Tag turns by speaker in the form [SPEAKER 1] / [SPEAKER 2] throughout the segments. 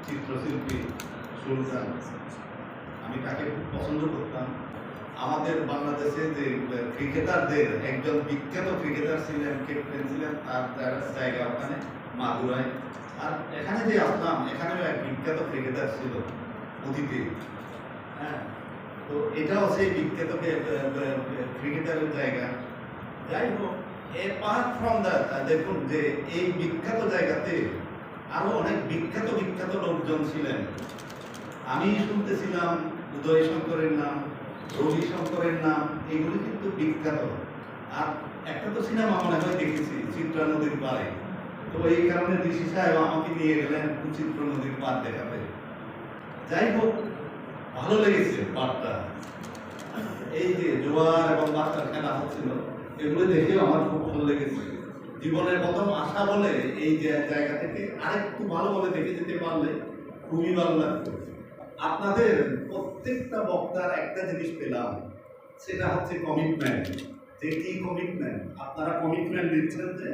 [SPEAKER 1] চিত্রশিল্পী সুলতান, আমি তাকে খুব পছন্দ করতাম। আমাদের বাংলাদেশে যে ক্রিকেটারদের একজন বিখ্যাত ক্রিকেটার ছিলেন, ক্যাপ্টেন ছিলেন, তার জায়গা ওখানে মাগুরায়। আর এখানে যে আসলাম, এখানেও এক বিখ্যাত ক্রিকেটার ছিল অতীতে। হ্যাঁ, তো এটাও সেই বিখ্যাত ক্রিকেটারের জায়গা। যাই হোক, অ্যাপার্ট ফ্রম দ্যাট, দেখুন যে এই বিখ্যাত জায়গাতে আরো অনেক বিখ্যাত বিখ্যাত লোকজন ছিলেন। আমি শুনতেছিলাম উদয় শঙ্করের নাম, রবি শঙ্করের নাম, এগুলি কিন্তু বিখ্যাত। আর একটা তো সিনেমা মনে হয় দেখেছি, চিত্রা নদীর পাড়ে। তো এই কারণে ঋষি সাহেব আমাকে নিয়ে গেলেন চিত্রা নদীর পাড় দেখাতে। যাই হোক, ভালো লেগেছে পাড়টা। এই যে জোয়ার এবং বাচ্চার খেলা হচ্ছিল, এগুলো দেখেও আমার খুব ভালো লেগেছে। জীবনের প্রথম আশা বলে এই যে জায়গা থেকে আরেকটু ভালোভাবে দেখে যেতে পারলে খুবই ভালো লাগতো। আপনাদের প্রত্যেকটা বক্তার একটা জিনিস পেলাম, সেটা হচ্ছে কমিটমেন্ট। যে কি কমিটমেন্ট, আপনারা কমিটমেন্ট দিচ্ছেন যে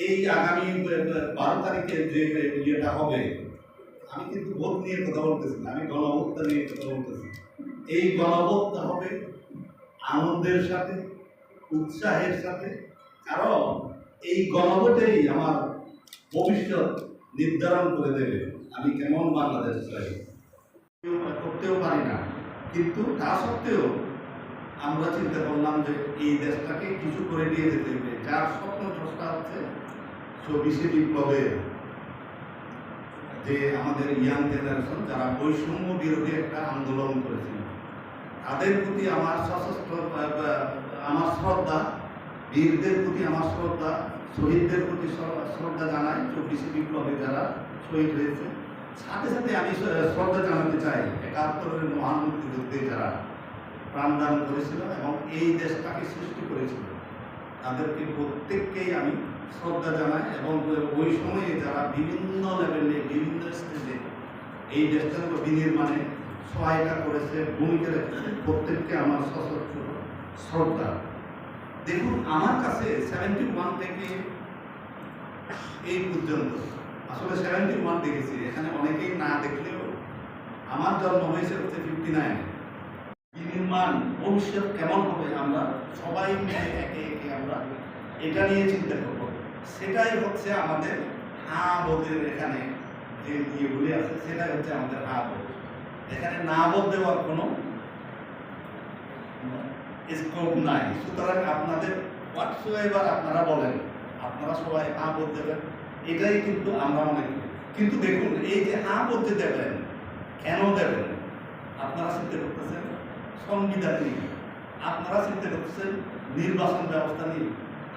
[SPEAKER 1] এই আগামী 12 তারিখে যে ইয়েটা হবে, আমি কিন্তু ভোট নিয়ে কথা বলতেছি না, আমি গণভোটটা নিয়ে কথা বলতেছি। এই গণভোটটা হবে আনন্দের সাথে, উৎসাহের সাথে, কারণ এই গণভোটেই আমার ভবিষ্যৎ নির্ধারণ করে দেবে আমি কেমন বাংলাদেশ চাই। করতেও পারি না, কিন্তু তা সত্ত্বেও আমরা চিন্তা করলাম যে এই দেশটাকে কিছু করে দিয়ে যেতে হবে। যার স্বপ্ন স্রষ্টা হচ্ছে 24শে বিপ্লবের যে আমাদের ইয়াং জেনারেশন, যারা বৈষম্য বিরোধী একটা আন্দোলন করেছিল, তাদের প্রতি আমার সশস্ত্র আমার শ্রদ্ধা, বীরদের প্রতি আমার শ্রদ্ধা, শহীদদের প্রতি শ্রদ্ধা জানাই। 24শে বিপ্লবে যারা শহীদ হয়েছে, সাথে সাথে আমি শ্রদ্ধা জানাতে চাই 71-এর মহান মুক্তিযুদ্ধে যারা প্রাণদান করেছিল এবং এই দেশটাকে সৃষ্টি করেছিল, তাদেরকে প্রত্যেককেই আমি শ্রদ্ধা জানাই। এবং ওই সময়ে যারা বিভিন্ন লেভেলে, বিভিন্ন স্টেজে এই দেশটাকে বিনির্মাণে সহায়তা করেছে, ভূমিকা রেখেছে, প্রত্যেককে আমার সশস্ত্র শ্রদ্ধা। দেখুন, আমার কাছে 71 থেকে এই পর্যন্ত আসলে 71 দেখেছি, এখানে অনেকেই না দেখলেও আমার জন্ম হয়েছে হচ্ছে 59। বিনির্মাণ ভবিষ্যৎ কেমন হবে, আমরা সবাই মিলে একে একে আমরা এটা নিয়ে চিন্তা করব। সেটাই হচ্ছে আমাদের বোধের এখানে যে ইয়েগুলি আছে, সেটাই হচ্ছে আমাদের বোধ। এখানে না বোধ দেওয়ার কোনো স্কোপ নাই। সুতরাং আপনাদের হোয়াটসঅ্যাপ আপনারা বলেন, আপনারা সবাই বোধ দেবেন, এটাই কিন্তু আমরা মনে করি। কিন্তু দেখুন, এই যে বলতে দেবেন, কেন দেবেন? আপনারা চিন্তা করতেছেন সংবিধান নিয়ে, আপনারা চিন্তা করতেছেন নির্বাচন ব্যবস্থা নিয়ে,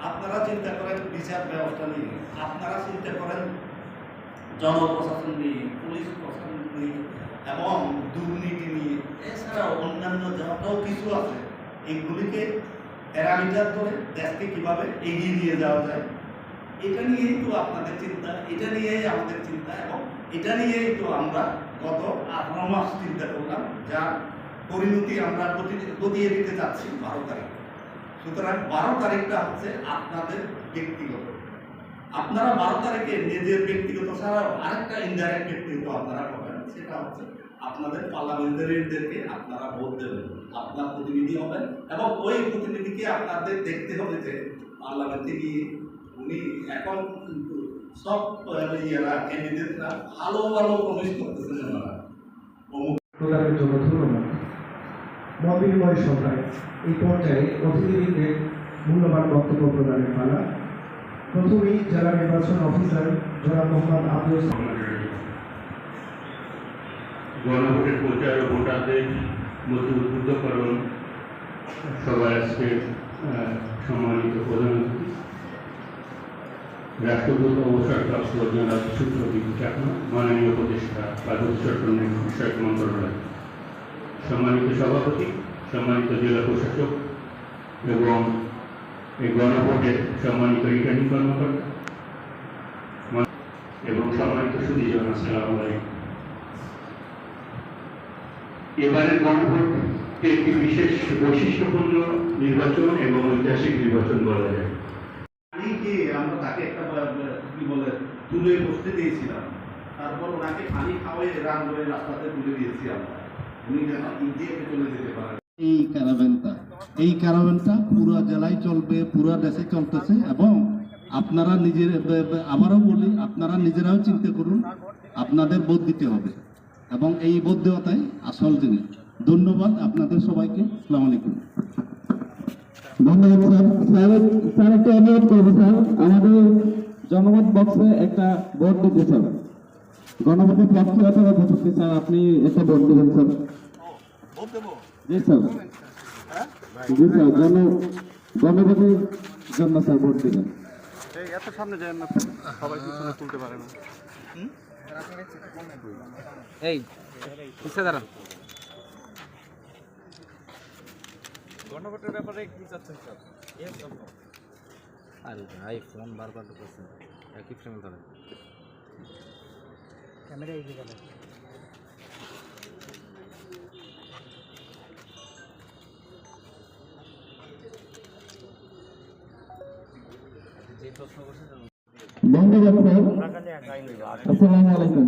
[SPEAKER 1] আপনারা চিন্তা করেন বিচার ব্যবস্থা নিয়ে, আপনারা চিন্তা করেন জনপ্রশাসন নিয়ে, পুলিশ প্রশাসন নিয়ে এবং দুর্নীতি নিয়ে, এছাড়াও অন্যান্য যত কিছু আছে, এগুলিকে প্যারামিটার করে দেশকে কিভাবে এগিয়ে নিয়ে যাওয়া যায়, এটা নিয়েই তো আপনাদের চিন্তা, এটা নিয়েই আমাদের চিন্তা, এবং এটা নিয়েই তো আমরা গত 18 মাস চিন্তা করলাম, যার পরিণতি আমরা গতিয়ে দিতে যাচ্ছি 12 তারিখ। সুতরাং 12 তারিখটা হচ্ছে আপনাদের ব্যক্তিগত। আপনারা 12 তারিখে নিজের ব্যক্তিগত ছাড়াও আরেকটা ইনডাইরেক্ট ব্যক্তিগত আপনারা পাবেন, সেটা হচ্ছে আপনাদের পার্লামেন্টারিদেরকে আপনারা ভোট দেবেন, আপনার প্রতিনিধি হবেন, এবং ওই প্রতিনিধিকে আপনাদের দেখতে হবে যে পার্লামেন্টে গিয়ে উনি এখন কিন্তু সব ক্যান্ডিডেটরা ভালো ভালো প্রবেশ করতেছেন।
[SPEAKER 2] প্রদানের জন্য ধন্যবাদ। মতবিনিময় সভায় এই পর্যায়ে অতিথিবৃন্দের মূল্যবান বক্তব্য প্রদানের পালা। প্রথমেই জেলা নির্বাচন অফিসার জনাব মোহাম্মদ আব্দুল
[SPEAKER 3] গণভোটের প্রচার ও ভোটারদের মধ্যে উদ্বুদ্ধকরণ সভায় আজকে সম্মানিত প্রধান অতিথি রাষ্ট্রদূত অবসরপ্রাপ্ত জনাব সুপ্রদীপ চাকমা, মাননীয় উপদেষ্টা পার্বত্য চট্টগ্রাম বিষয়ক মন্ত্রণালয়, সম্মানিত সভাপতি, সম্মানিত জেলা প্রশাসক এবং এই গণভোটের সম্মানিত রিটার্নিং কর্মকর্তা এবং সম্মানিত সুধীজন, আসসালামু আলাইকুম। এবারের গণভোট একটি বিশেষ বৈশিষ্ট্যপূর্ণ নির্বাচন এবং ঐতিহাসিক নির্বাচন বলা যায়।
[SPEAKER 1] আমরা তাকে একটা কি বলে তুলে বসতে দিয়েছিলাম, তারপর ওনাকে পানি খাওয়াই রান করে রাস্তাতে তুলে দিয়েছি আমরা, উনি যেন ইন্ডিয়াকে চলে যেতে পারেন।
[SPEAKER 4] এই ক্যারাভ্যানটা পুরো জেলায় চলবে, পুরো দেশে চলতেছে। এবং আপনারা আবারও বলি, আপনারা নিজেরাও চিন্তা করুন, আপনাদের ভোট দিতে হবে এবং এই ভোট দেওয়াটাই আসল জিনিস। ধন্যবাদ আপনাদের সবাইকে। আসসালামু আলাইকুম।
[SPEAKER 5] ধন্যবাদ স্যার। স্যার একটা অনুরোধ করবো স্যার, আমাদের জনমত বক্সে একটা ভোট দিতে স্যার, গণভোটের পক্ষে অথবা বিপক্ষে স্যার আপনি একটা ভোট দেবেন স্যার। জি স্যার, জি স্যার, গণভোটের জন্য স্যার ভোট দেবেন।
[SPEAKER 6] এত সামনে যায় না, সবাই পিছনে তুলতে পারে না। এই পিছিয়ে দাঁড়ান। গণভোটের ব্যাপারে কি চাচ্ছেন স্যার? আরে ভাই ফোন বারবার ঢুকছে, একই ফ্রেমে ধরেন। ক্যামেরা এই দিকে যে প্রশ্ন করছেন
[SPEAKER 5] ধন্যবাদ স্যার। আসসালামু আলাইকুম।